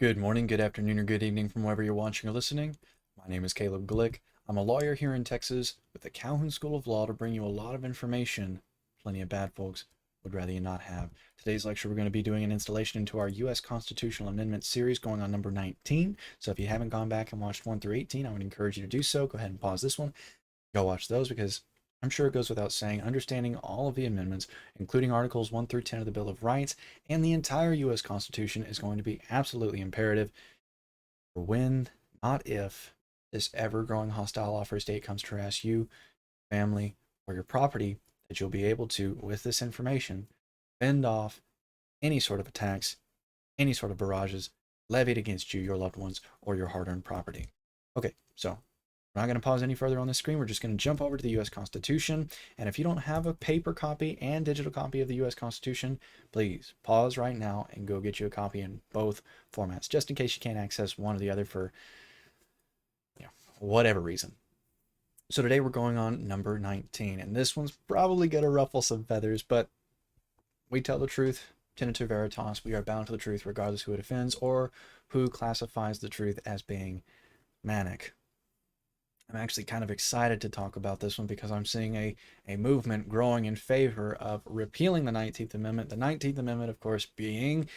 Good morning, good afternoon, or good evening from wherever you're watching or listening. My name is Caleb Glick. I'm a lawyer here in Texas with the Calhoun School of Law to bring you a lot of information plenty of bad folks would rather you not have. Today's lecture, we're going to be doing an installation into our U.S. Constitutional Amendment series going on number 19. So if you haven't gone back and watched 1 through 18, I would encourage you to do so. Go ahead and pause this one. Go watch those because I'm sure it goes without saying, understanding all of the amendments, including Articles 1 through 10 of the Bill of Rights, and the entire U.S. Constitution is going to be absolutely imperative for when, not if, this ever-growing hostile lawfare state comes to harass you, family, or your property, that you'll be able to, with this information, fend off any sort of attacks, any sort of barrages levied against you, your loved ones, or your hard-earned property. Okay, so we're not going to pause any further on the screen. We're just going to jump over to the U.S. Constitution. And if you don't have a paper copy and digital copy of the U.S. Constitution, please pause right now and go get you a copy in both formats, just in case you can't access one or the other for whatever reason. So today we're going on number 19, and this one's probably going to ruffle some feathers, but we tell the truth, tentative veritas. We are bound to the truth regardless who it offends or who classifies the truth as being manic. I'm actually kind of excited to talk about this one because I'm seeing a movement growing in favor of repealing the 19th Amendment. The 19th Amendment, of course, being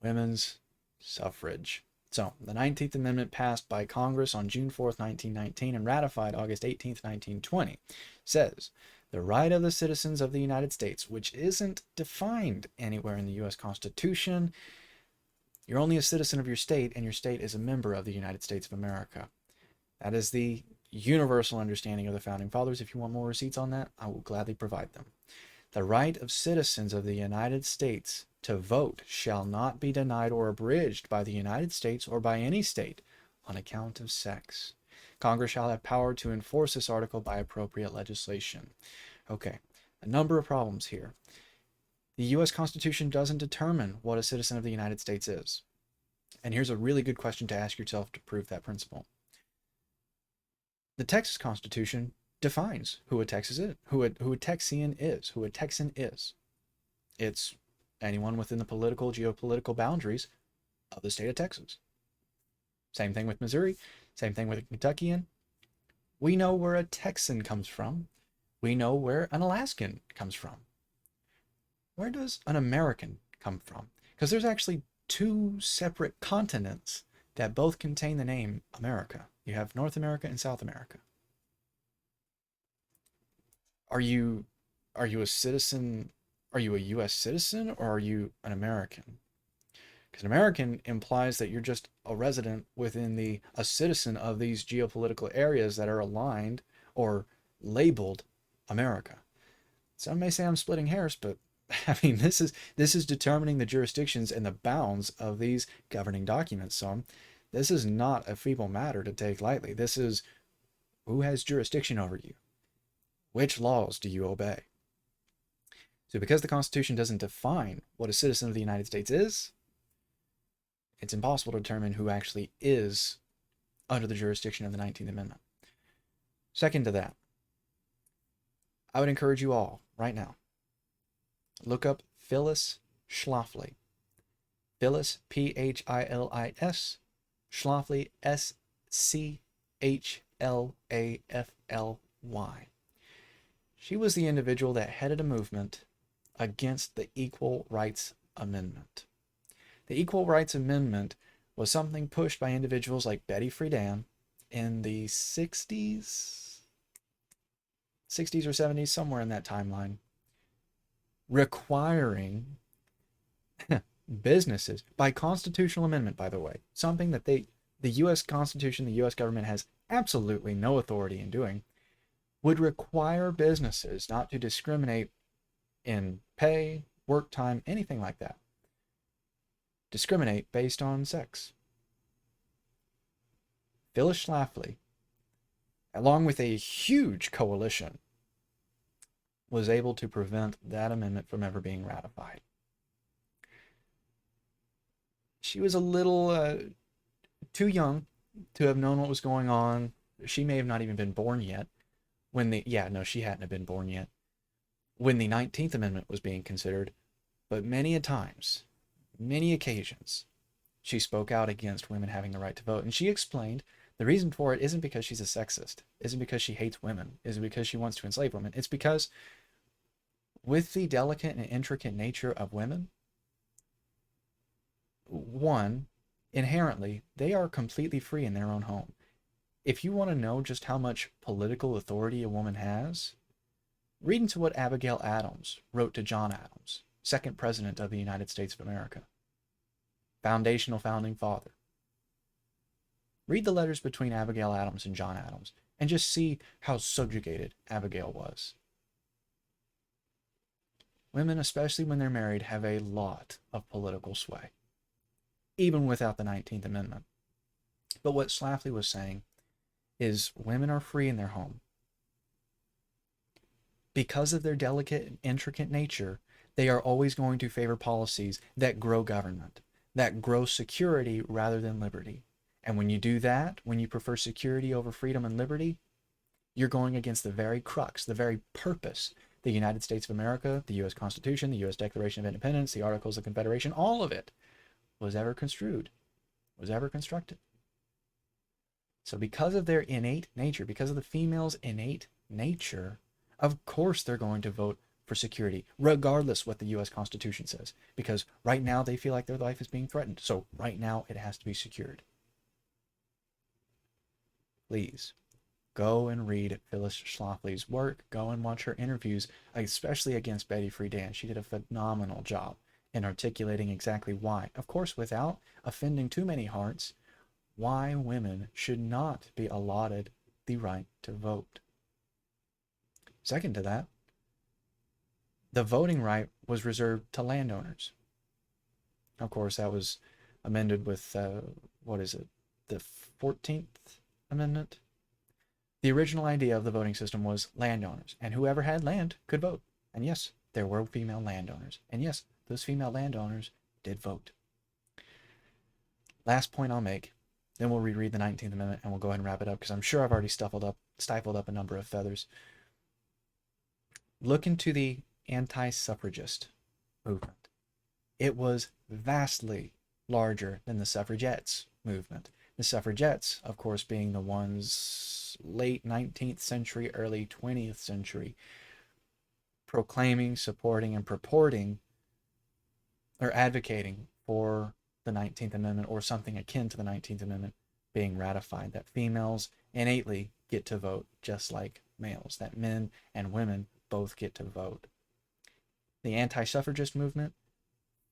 women's suffrage. So, the 19th Amendment passed by Congress on June 4th, 1919, and ratified August 18th, 1920, says, the right of the citizens of the United States, which isn't defined anywhere in the U.S. Constitution. You're only a citizen of your state, and your state is a member of the United States of America. That is the universal understanding of the Founding Fathers. If you want more receipts on that, I will gladly provide them. The right of citizens of the United States to vote shall not be denied or abridged by the United States or by any state on account of sex. Congress shall have power to enforce this article by appropriate legislation. Okay, a number of problems here. The U.S. Constitution doesn't determine what a citizen of the United States is. And here's a really good question to ask yourself to prove that principle. The Texas Constitution defines who a Texan is. It's anyone within the political, geopolitical boundaries of the state of Texas. Same thing with Missouri, same thing with a Kentuckian. We know where a Texan comes from. We know where an Alaskan comes from. Where does an American come from? Because there's actually two separate continents that both contain the name America. You have North America and South America. Are you a citizen? Are you a U.S. citizen or are you an American? Because an American implies that you're just a resident within a citizen of these geopolitical areas that are aligned or labeled America. Some may say I'm splitting hairs, but I mean this is determining the jurisdictions and the bounds of these governing documents. So this is not a feeble matter to take lightly. This is who has jurisdiction over you. Which laws do you obey? So because the Constitution doesn't define what a citizen of the United States is, it's impossible to determine who actually is under the jurisdiction of the 19th Amendment. Second to that, I would encourage you all right now, look up Philis Schlafly. Philis, Philis, Schlafly, Schlafly. She was the individual that headed a movement against the Equal Rights Amendment. The Equal Rights Amendment was something pushed by individuals like Betty Friedan in the 60s or 70s, somewhere in that timeline, requiring businesses, by constitutional amendment, by the way, something that the U.S. Constitution, the U.S. government has absolutely no authority in doing, would require businesses not to discriminate in pay, work time, anything like that. Discriminate based on sex. Philis Schlafly, along with a huge coalition, was able to prevent that amendment from ever being ratified. She was a little too young to have known what was going on. She may have not even been born yet. She hadn't been born yet when the 19th Amendment was being considered, but many a times, many occasions, She spoke out against women having the right to vote. And she explained the reason for it isn't because she's a sexist, isn't because she hates women, isn't because she wants to enslave women. It's because with the delicate and intricate nature of women, one, inherently, they are completely free in their own home. If you want to know just how much political authority a woman has, read into what Abigail Adams wrote to John Adams, second president of the United States of America, foundational founding father. Read the letters between Abigail Adams and John Adams and just see how subjugated Abigail was. Women, especially when they're married, have a lot of political sway, even without the 19th Amendment. But what Schlafly was saying is women are free in their home. Because of their delicate and intricate nature, they are always going to favor policies that grow government, that grow security rather than liberty. And when you do that, when you prefer security over freedom and liberty, you're going against the very crux, the very purpose the United States of America, the U.S. Constitution, the U.S. Declaration of Independence, the Articles of Confederation, all of it was ever construed, was ever constructed. So because of their innate nature, because of the female's innate nature, of course they're going to vote for security, regardless what the U.S. Constitution says, because right now they feel like their life is being threatened. So right now it has to be secured. Please go and read Philis Schlafly's work. Go and watch her interviews, especially against Betty Friedan. She did a phenomenal job in articulating exactly why, of course without offending too many hearts, why women should not be allotted the right to vote. Second to that, the voting right was reserved to landowners. Of course, that was amended with, the 14th Amendment? The original idea of the voting system was landowners, and whoever had land could vote. And yes, there were female landowners. And yes, those female landowners did vote. Last point I'll make, then we'll reread the 19th Amendment and we'll go ahead and wrap it up because I'm sure I've already stifled up a number of feathers. Look into the anti-suffragist movement. It was vastly larger than the suffragettes movement. The suffragettes, of course, being the ones late 19th century, early 20th century, proclaiming, supporting, and purporting or advocating for the 19th Amendment or something akin to the 19th Amendment being ratified, that females innately get to vote just like males, that men and women both get to vote. The anti-suffragist movement,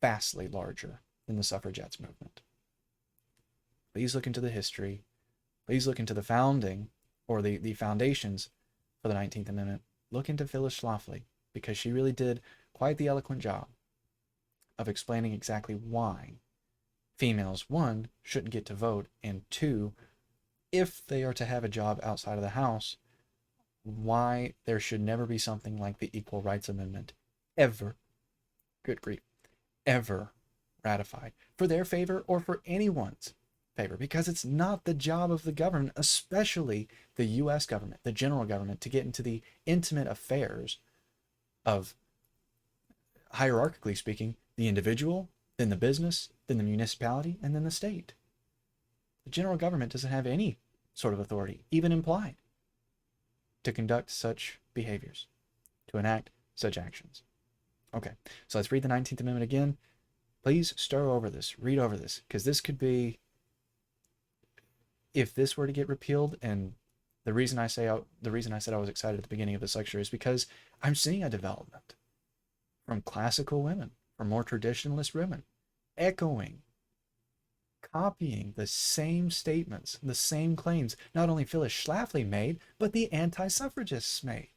vastly larger than the suffragettes movement. Please look into the history. Please look into the founding or the foundations for the 19th Amendment. Look into Philis Schlafly because she really did quite the eloquent job of explaining exactly why females, one, shouldn't get to vote, and two, if they are to have a job outside of the house, why there should never be something like the Equal Rights Amendment ever, good grief, ever ratified for their favor or for anyone's favor, because it's not the job of the government, especially the U.S. government, the general government, to get into the intimate affairs of, hierarchically speaking, the individual, then the business, then the municipality, and then the state. The general government doesn't have any sort of authority, even implied, to conduct such behaviors, to enact such actions. Okay, so let's read the 19th Amendment again. Please stir over this, read over this, because this could be, if this were to get repealed, and the reason I said I was excited at the beginning of this lecture is because I'm seeing a development from classical women, from more traditionalist women, echoing, copying the same statements, the same claims, not only Philis Schlafly made, but the anti-suffragists made.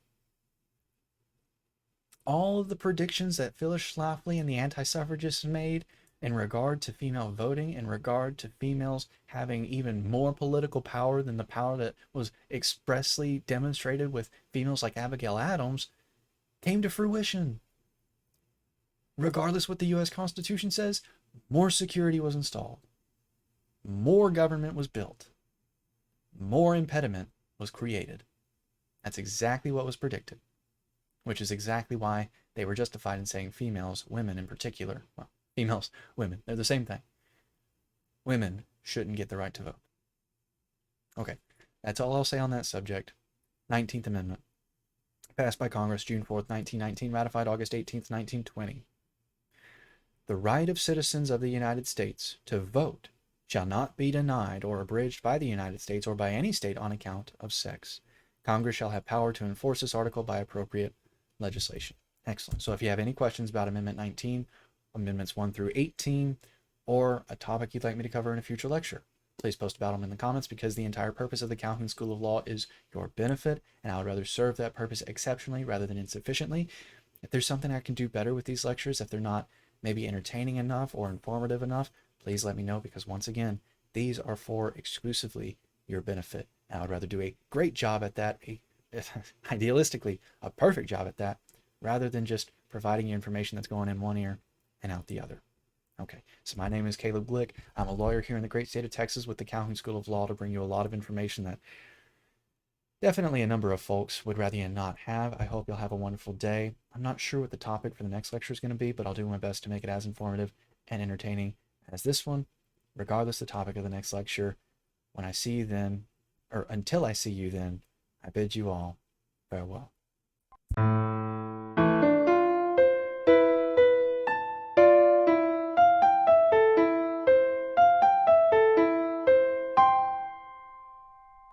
All of the predictions that Philis Schlafly and the anti-suffragists made in regard to female voting, in regard to females having even more political power than the power that was expressly demonstrated with females like Abigail Adams, came to fruition. Regardless what the U.S. Constitution says, more security was installed. More government was built. More impediment was created. That's exactly what was predicted, which is exactly why they were justified in saying females, women in particular, well, females, women, they're the same thing, women shouldn't get the right to vote. Okay, that's all I'll say on that subject. 19th Amendment. Passed by Congress June 4th, 1919, ratified August 18th, 1920. The right of citizens of the United States to vote shall not be denied or abridged by the United States or by any state on account of sex. Congress shall have power to enforce this article by appropriate legislation. Excellent. So if you have any questions about Amendment 19, Amendments 1 through 18, or a topic you'd like me to cover in a future lecture, please post about them in the comments, because the entire purpose of the Calhoun School of Law is your benefit, and I would rather serve that purpose exceptionally rather than insufficiently. If there's something I can do better with these lectures, if they're not maybe entertaining enough or informative enough, please let me know, because once again, these are for exclusively your benefit. And I would rather do a great job at that, idealistically, a perfect job at that, rather than just providing you information that's going in one ear and out the other. Okay, so my name is Caleb Glick. I'm a lawyer here in the great state of Texas with the Calhoun School of Law to bring you a lot of information that definitely a number of folks would rather you not have. I hope you'll have a wonderful day. I'm not sure what the topic for the next lecture is going to be, but I'll do my best to make it as informative and entertaining as this one, regardless of the topic of the next lecture. When I see you then, or until I see you then, I bid you all farewell.